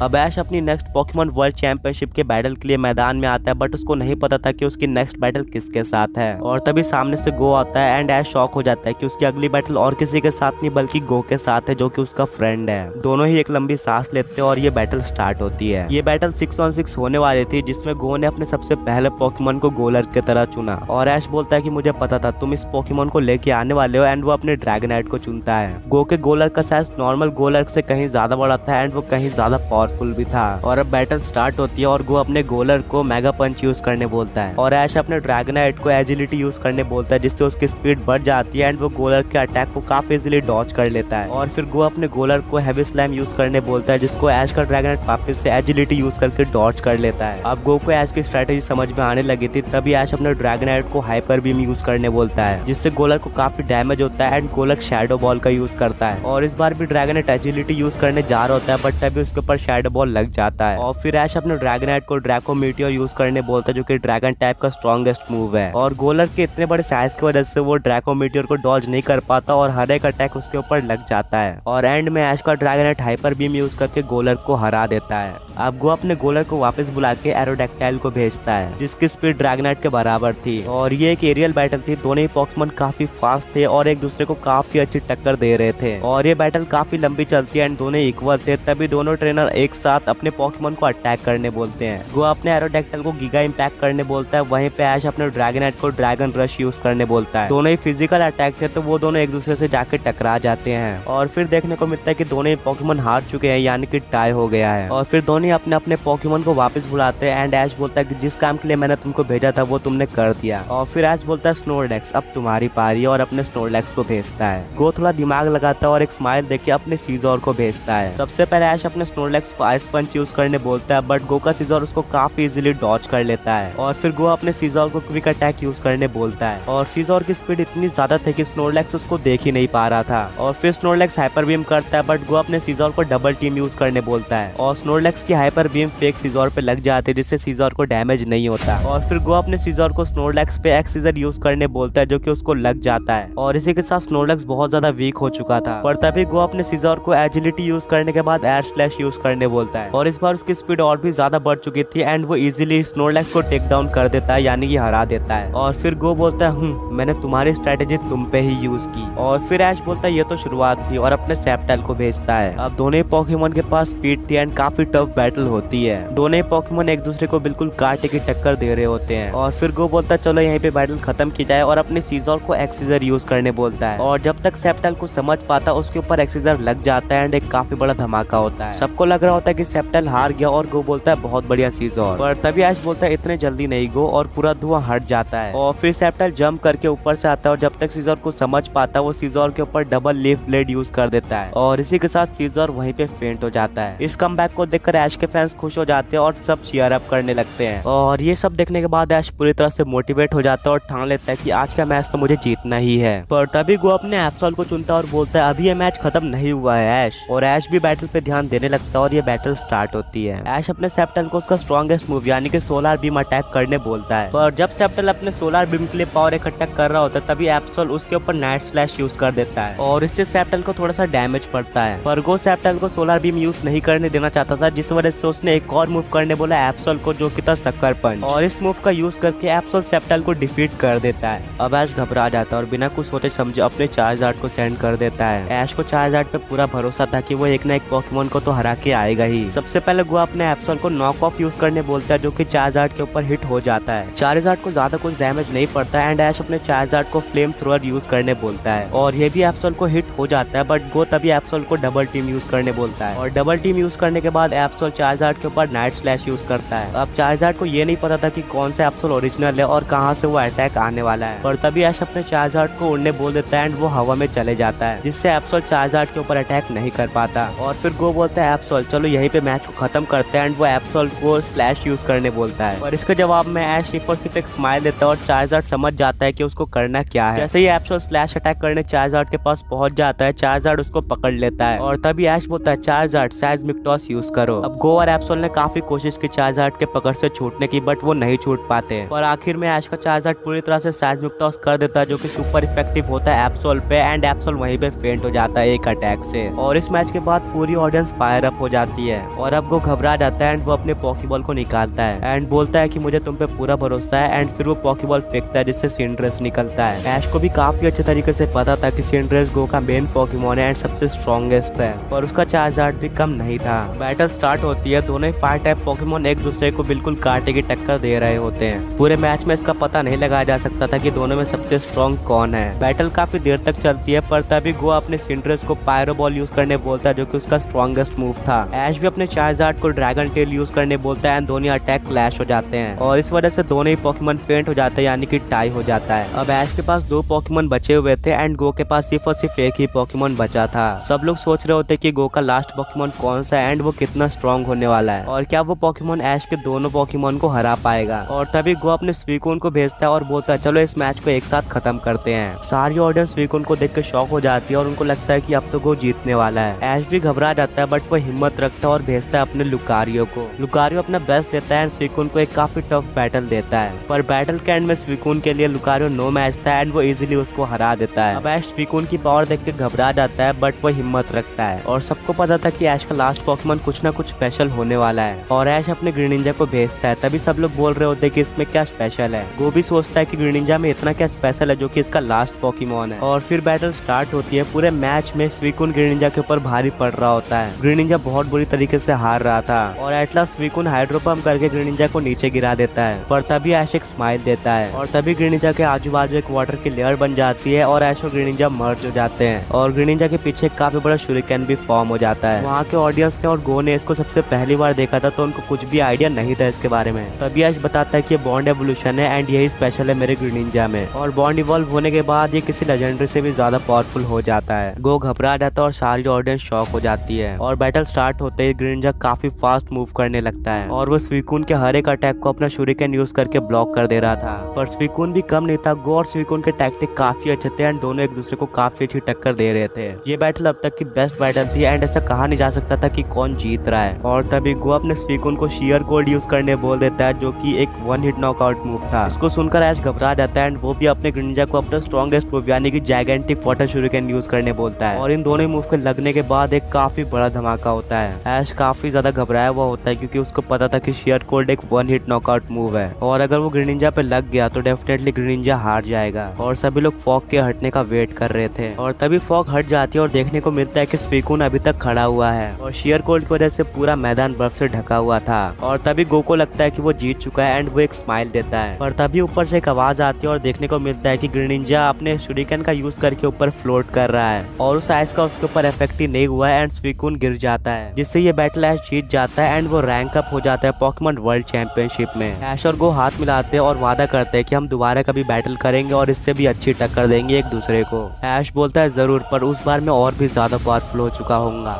अब ऐश अपनी next Pokemon world championship के बैटल के लिए मैदान में आता है, बट उसको नहीं पता था कि उसकी नेक्स्ट बैटल किसके साथ है। और तभी सामने से गो आता है एंड ऐश शॉक हो जाता है कि उसकी अगली बैटल और किसी के साथ नहीं बल्कि गो के साथ है, जो कि उसका फ्रेंड है। दोनों ही एक लंबी सांस लेते हैं और ये बैटल स्टार्ट होती है। ये बैटल 6-on-6 होने वाली थी, जिसमें गो ने अपने सबसे पहले पोकेमॉन को गोलर की तरह चुना। और ऐश बोलता है कि मुझे पता था तुम इस पोकेमॉन को लेके आने वाले हो, एंड वो अपने ड्रैगनाइट को चुनता है। गो के गोलर का साइज नॉर्मल गोलर से कहीं ज्यादा बड़ा था एंड वो कहीं ज्यादा पावरफुल भी था। और अब बैटल स्टार्ट होती है और गो अपने गोलर को मेगा पंच यूज करने बोलता है और ऐश अपने ड्रैगनाइट को एजिलिटी यूज करने बोलता है, जिससे उसकी स्पीड बढ़ जाती है एंड वो गोलर के अटैक को काफी इजीली डॉज कर लेता है। और फिर गो अपने गोलर को हैवी स्लैम यूज करने बोलता है, जिसको ऐश का ड्रैगनाइट वापस से एजिलिटी यूज करके डॉज कर लेता है। अब गो को ऐश की स्ट्रेटेजी समझ में आने लगी थी, तभी ऐश अपने ड्रैगनाइट को हाइपर बीम यूज करने बोलता है, जिससे गोलर को काफी डैमेज होता है एंड गोलर शैडो बॉल का यूज करता है। और इस बार भी ड्रैगनाइट एजिलिटी यूज करने जा रहा होता है, बट तभी उसके ऊपर शैडो बॉल लग जाता है। और फिर ऐश अपने ड्रैगनाइट को ड्रैको मीटियोर यूज करने बोलता है, जो कि ड्रैगन टाइप का स्ट्रॉन्गेस्ट मूव है। और गोलर के इतने बड़े साइज की वजह से वो ड्रैको मीटियोर को डॉज नहीं कर पाता और हर एक अटैक उसके ऊपर लग जाता है। और एंड में ऐश का ड्रैगनाइट हाइपर बीम यूज करके गोलर को हरा देता है। अब गो अपने गोलर को वापस बुला के एरोडैक्टाइल को भेजता है, जिसकी स्पीड ड्रैगनाइट के बराबर थी। और ये एक एरियल बैटल थी, दोनों ही पोकेमॉन काफी फास्ट थे और एक दूसरे को काफी अच्छी टक्कर दे रहे थे। और ये बैटल काफी लंबी चलती है एंड दोनों इक्वल थे। तभी दोनों ट्रेनर एक साथ अपने पोकेमॉन को अटैक करने बोलते हैं। गो अपने एरोडैक्टाइल को गीगा इम्पैक्ट करने बोलता है, वहीं पे ऐश अपने ड्रैगनाइट को ड्रैगन रश यूज करने बोलता है। दोनों ही फिजिकल अटैक थे, तो वो दोनों एक दूसरे से जाके टकरा जाते हैं। और फिर देखने को मिलता है कि दोनों ही पोकेमॉन हार चुके हैं, यानी कि टाई हो गया है। और फिर दोनों अपने अपने पोकेमॉन को वापस बुलाते हैं एंड ऐश बोलता है कि जिस काम के लिए मैंने तुमको भेजा था वो तुमने कर दिया। और फिर ऐश बोलता है स्नोरलैक्स अब तुम्हारी पारी, और अपने स्नोरलैक्स को भेजता है। गो थोड़ा दिमाग लगाता है और एक स्माइल देके अपने सीजोर को भेजता है। सबसे पहले ऐश अपने स्नोरलैक्स को आइस पंच यूज करने बोलता है, बट गो का सीजोर उसको काफी इजीली डॉज कर लेता है। और फिर गो अपने सीजोर को क्विक अटैक यूज करने बोलता है। और सीजोर की स्पीड इतनी ज्यादा थी कि स्नोरलैक्स उसको देख ही नहीं पा रहा था। और फिर स्नोरलैक्स हाइपर बीम करता है, बट गो अपने सीजोर को डबल टीम यूज करने बोलता है। और स्नोरलैक्स की हाइपर बीम फेक सीजोर पे लग जाती है, जिससे सीजोर को डैमेज नहीं होता। और फिर गो अपने सीजोर को स्नोरलैक्स पे एक्स सीजर यूज करने बोलता है, जो कि उसको लग जाता है। और इसी के साथ स्नोरलैक्स बहुत ज्यादा वीक हो चुका था, पर तभी गो अपने सीजोर को एजिलिटी यूज करने के बाद एयर स्लैश यूज करने बोलता है। और इस बार उसकी स्पीड और भी ज्यादा बढ़ चुकी थी एंड वो इजीली स्नोरलैक्स को टेक डाउन कर देता है, यानी कि हरा देता है। और फिर गो बोलता है मैंने तुम्हारी स्ट्रेटेजी तुम पे ही यूज की। और फिर ऐश बोलता है ये तो शुरुआत थी, और अपने सेप्टाइल को भेजता है। अब दोनों ही पोकेमॉन के पास स्पीड थी एंड काफी टफ बैटल होती है। दोनों ही पोकेमॉन एक दूसरे को बिल्कुल कांटे की टक्कर दे रहे होते हैं। और फिर गो बोलता है चलो यहीं पे बैटल खत्म की जाए, और अपने सीजोर को एक्सीजर यूज करने बोलता है। और जब तक सेप्टाइल को समझ पाता उसके ऊपर एक्सीजर लग जाता है एंड एक काफी बड़ा धमाका होता है। सबको लग रहा होता है कि सेप्टाइल हार गया, और गो बोलता है बहुत बढ़िया सीजोर। पर तभी ऐश बोलता है इतने जल्दी नहीं गो, और पूरा धुआं हट जाता है। और फिर सेप्टाइल जंप करके ऊपर से आता है, और जब तक सीजोर को समझ पाता वो सीजोर के ऊपर डबल लीफ ब्लेड यूज कर देता है। और इसी के साथ सीजोर वहीं पे फेंट हो जाता है। इस कमबैक को देखकर ऐश के फैंस खुश हो जाते हैं और सब चीयर अप करने लगते हैं। और ये सब देखने के बाद ऐश पूरी तरह से मोटिवेट हो जाता है और ठान लेता है कि आज का मैच तो मुझे जीतना ही है। पर तभी गो अपने एप्सोल को चुनता है और बोलता है अभी ये मैच खत्म नहीं हुआ है ऐश। और ऐश भी बैटल पे ध्यान देने लगता है और ये बैटल स्टार्ट होती है। ऐश अपने सेप्टल को उसका स्ट्रॉन्गेस्ट मूव यानी कि सोलर बीम अटैक करने बोलता है। पर जब सेप्टल अपने सोलर बीम के लिए पावर इकट्ठा कर रहा होता है तभी एप्सोल उसके ऊपर नाइट स्लैश यूज कर देता है और इससे सेप्टल को थोड़ा सा डैमेज पड़ता है। पर गो सेप्टल को सोलर बीम यूज नहीं करने देना चाहता था, जिस वजह से उसने एक और मूव करने बोला एप्सोल को, जो कि था सक्कर पंच। और इस मूव का यूज करके एप्सोल सेप्टल को डिफीट कर देता है। अब ऐश घबरा जाता है और बिना कुछ सोचे समझे अपने चार्जार्ड को सेंड कर देता है। ऐश को चार्जार्ड पे पूरा भरोसा था कि वो एक ना एक पोकेमॉन को तो हरा के आएगा ही। सबसे पहले गो अपने एप्सोल को नॉक ऑफ यूज करने बोलता है, जो कि चार्जार्ड के ऊपर हिट हो जाता है। चार्जार्ड को ज्यादा कुछ डैमेज नहीं पड़ता एंड ऐश अपने चार्जार्ड को फ्लेम थ्रोअर यूज करने बोलता है और ये भी एप्सोल को हिट हो जाता है। बट गो तभी एप्सोल को डबल टीम यूज करने बोलता है और डबल टीम यूज करने के बाद एप्सोल चार्जार्ड के ऊपर नाइट स्लैश यूज करता है। अब चार्जार्ड को ये नहीं पता था कि कौन सा एप्सोल ओरिजिनल है और कहां से वो अटैक आने वाला है। पर तभी ऐश अपने चार्जार्ड को उड़ने बोल देता है एंड वो हवा में चले जाता है, जिससे एप्सोल चार्जार्ड के ऊपर अटैक नहीं कर पाता। और फिर गो बोलता है एप्सोल चलो यहीं पे मैच को खत्म करते हैं एंड वो एप्सोल को स्लैश यूज करने बोलता है। और इसके जवाब में ऐश सिर्फ एक स्माइल देता है और चार्जार्ड समझ जाता है कि उसको करना क्या है। जैसे ही एप्सोल स्लैश अटैक करने चार्जार्ड के पास पहुंच जाता है, चार्जार्ड उसको पकड़ लेता है और तभी ऐश बोलता है चार्जार्ड साइज़ मिक्टॉस यूज करो। अब गो और एप्सोल ने काफी कोशिश की चार्जार्ड के पकड़ से छूटने की, बट वो नहीं छूट पाते। पर आखिर में ऐश का चार्जार्ड पूरी तरह से साइज़मिक टॉस कर देता है, जो कि सुपर इफेक्टिव होता है एप्सोल पे, एंड एप्सोल वहीं पे फेंट हो जाता है एक अटैक से। और इस मैच के बाद पूरी ऑडियंस फायर अप हो जाती है और अब वो घबरा जाता है एंड वो अपने पॉकीबॉल को निकालता है एंड बोलता है कि मुझे तुम पे पूरा भरोसा है, एंड फिर वो पॉकीबॉल फेंकता है जिससे सिंड्रेस निकलता है। ऐश को भी काफी अच्छे तरीके से पता था कि सिंड्रेस गो का मेन पॉकीमोन है एंड सबसे स्ट्रॉन्गेस्ट है, पर उसका चार्जार्ड भी कम नहीं था। बैटल स्टार्ट होती है, दोनों ही फायर टाइप पॉकीमोन एक दूसरे को बिल्कुल कांटे की टक्कर दे रहे होते हैं। पूरे मैच में इसका पता नहीं लगाया जा सकता था कि दोनों में सबसे स्ट्रॉन्ग कौन है। बैटल काफी देर तक चलती है, पर तभी गो अपने सिंड्रेस को पायरो बॉल यूज करने बोलता है, जो कि उसका स्ट्रॉन्गेस्ट मूव था। ऐश भी अपने चार्जार्ड को ड्रैगन टेल यूज करने बोलता है एंड दोनों अटैक क्लैश हो जाते हैं और इस वजह से दोनों ही पॉकीमोन फेंट हो जाते हैं, यानी कि टाई हो जाता है। अब ऐश के पास 2 पॉकीमोन बचे हुए थे एंड गो के पास सिर्फ और सिर्फ एक ही पॉकीमोन बचा था। सब लोग सोच रहे होते कि गो का लास्ट पॉकीमोन कौन सा है एंड वो कितना स्ट्रॉन्ग होने वाला है और क्या वो पॉकीमोन ऐश के दोनों पॉकीमोन को हरा पाएगा। और तभी गो अपने स्वीकून को भेजता है और बोलता है चलो इस मैच को एक साथ खत्म करते हैं। सारी ऑडियंस स्वीकून को देख के शॉक हो जाती है और उनको लगता है कि अब तो गो जीतने वाला है। ऐश भी घबरा जाता है, बट वो हिम्मत रखता है और भेजता है अपने लुकारियो को। लुकारियो अपना बेस्ट देता है एंड स्वीकून को एक काफी टफ बैटल देता है, पर बैटल के एंड में स्वीकून के लिए लुकारियो नो मैच था एंड वो इजीली उसको हरा देता है। अब ऐश स्वीकून की पावर देख के घबरा जाता है, बट वो हिम्मत रखता है और सबको पता था कि ऐश का लास्ट पॉकीमोन कुछ ना कुछ स्पेशल होने वाला है और ऐश अपने ग्रीनिंजा को भेजता है। तभी सब लोग बोल रहे होते हैं कि इसमें क्या स्पेशल है। गो भी सोचता है कि ग्रीनिंजा में इतना क्या स्पेशल है जो कि इसका लास्ट पॉकीमोन है। और फिर बैटल स्टार्ट होती है। पूरे मैच में स्वीकून ग्रीनिंजा के ऊपर भारी पड़ रहा होता है। ग्रीनिंजा बहुत बुरी तरीके से हार रहा था और एटलास स्वीकून हाइड्रोपम्प करके ग्रीनिंजा को नीचे गिरा देता है, पर तभी ऐश एक स्माइल देता है और तभी ग्रीनिंजा के आजू बाजू एक वाटर की लेयर बन जाती है और ऐश और ग्रीनिंजा मर्ज हो जाते हैं और ग्रीनिंजा के पीछे काफी बड़ा शूरिकेन भी फॉर्म हो जाता है। वहाँ के ऑडियंस ने और गो ने इसको सबसे पहली बार देखा था, तो उनको कुछ भी आइडिया नहीं था इसके बारे में। तभी ऐश बताता है कि ये बॉन्ड एवोल्यूशन है एंड यही स्पेशल है मेरे ग्रीनिंजा में, और बॉन्ड इवॉल्व होने के बाद ये किसी लेजेंडरी से भी ज्यादा पावरफुल हो जाता है। गो घबरा जाता है और सारी ऑडियंस शॉक हो जाती है और बैटल स्टार्ट होते ही ग्रीनिंजा काफी फास्ट मूव करने लगता है और वो स्वीकून के हर एक अटैक को अपना शूरिकेन यूज करके ब्लॉक कर दे रहा था। पर स्वीकून भी कम नहीं था। गो और स्वीकून के टैक्टिक काफी अच्छे थे एंड दोनों एक दूसरे को काफी अच्छी टक्कर दे रहे थे। ये बैटल अब तक की बेस्ट बैटल थी एंड ऐसा कहा नहीं जा सकता था कि कौन जीत रहा है। और तभी गो अपने स्वीकून को शेयर गोल्ड यूज करने बोल देता है, जो कि एक 1 हिट नॉकआउट मूव था। इसको सुनकर ऐश घबरा जाता है एंड वो भी अपने ग्रीनिंजा को अपना स्ट्रॉन्गेस्ट मूव यानी कि जायगेंटिक वाटर शूरिकेन यूज करने बोलता है और इन दोनों मूव के लगने के बाद एक काफी बड़ा धमाका होता है। ऐश काफी ज्यादा घबराया हुआ होता है क्योंकि उसको पता था कि शेयर गोल्ड एक 1 हिट नॉकआउट मूव है और अगर वो ग्रीनिंजा पे लग गया तो डेफिनेटली ग्रीनिंजा हार जाएगा। और सभी लोग फॉग के हटने का वेट कर रहे थे और तभी फॉग हट जाती है और देखने को मिलता है कि स्वीकून अभी तक खड़ा हुआ है और शेयर गोल्ड की वजह से पूरा मैदान बर्फ से ढका हुआ था। और तभी गो को लगता है कि वो जीत चुका है एंड वो एक स्माइल देता है, पर तभी ऊपर से एक आवाज आती है और देखने को मिलता है कि ग्रीनिंजा अपने शूरिकेन का यूज करके ऊपर फ्लोट कर रहा है और उस आइस का उसके ऊपर इफेक्ट ही नहीं हुआ है एंड स्वीकून गिर जाता है, जिससे ये बैटल ऐश जीत जाता है एंड वो रैंक अप हो जाता है पॉकीमोन वर्ल्ड चैंपियनशिप में। ऐश और गो हाथ मिलाते हैं और वादा करते हैं कि हम दोबारा कभी बैटल करेंगे और इससे भी अच्छी टक्कर देंगे एक दूसरे को। ऐश बोलता है जरूर, पर उस बार मैं और भी ज्यादा पावरफुल हो चुका होऊंगा।